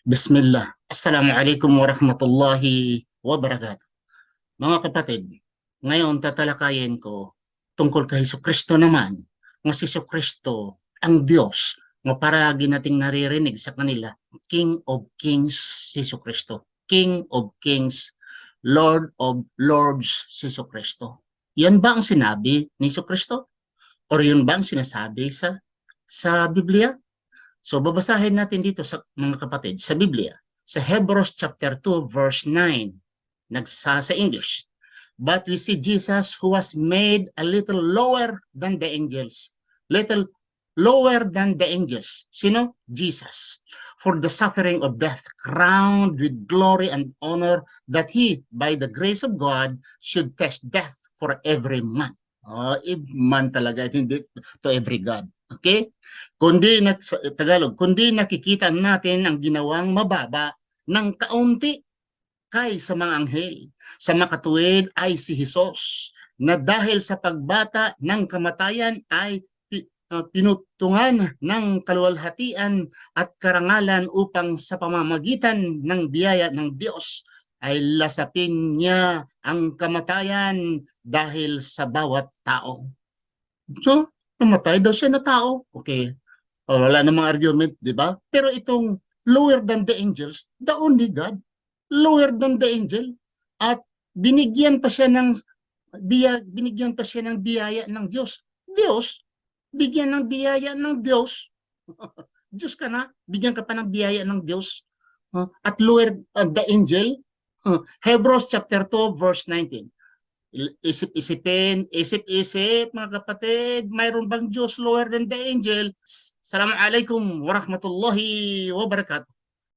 Bismillah. Assalamualaikum warahmatullahi wabarakatuh. Mga kapatid, ngayon tatalakayin ko tungkol kay Jesucristo naman. Nga si Jesucristo ang Diyos nga paragi nating naririnig sa kanila, King of Kings si Jesucristo. King of Kings, Lord of Lords si Jesucristo. Yan ba ang sinabi ni Jesucristo? O yun ba ang sinasabi sa Biblia? So babasahin natin dito sa mga kapatid sa Biblia, sa Hebrews chapter 2 verse 9, sa English. But we see Jesus who was made a little lower than the angels. Little lower than the angels. Sino? Jesus. For the suffering of death, crowned with glory and honor, that he, by the grace of God, should test death for every man. Man talaga, hindi to every God. Okay? Sa Tagalog, kundi nakikita natin ang ginawang mababa ng kaunti kay sa mga anghel. Sa makatuwid ay si Jesus, na dahil sa pagbata ng kamatayan ay pinutungan ng kaluwalhatian at karangalan upang sa pamamagitan ng biyaya ng Diyos ay lasapin niya ang kamatayan dahil sa bawat tao. So, namatay daw siya na tao. Okay. Wala namang argument, di ba? Pero itong lower than the angels, the only God, lower than the angel, at binigyan pa siya ng binigyan pa siya ng biyaya ng Diyos. Diyos, bigyan ng biyaya ng Diyos. Diyos ka na, bigyan ka pa ng biyaya ng Diyos. At lower the angel, Hebrews chapter 2 verse 19. Isip-isip mga kapatid, mayroon bang Diyos lower than the angel? Assalamualaikum warahmatullahi wabarakatuh.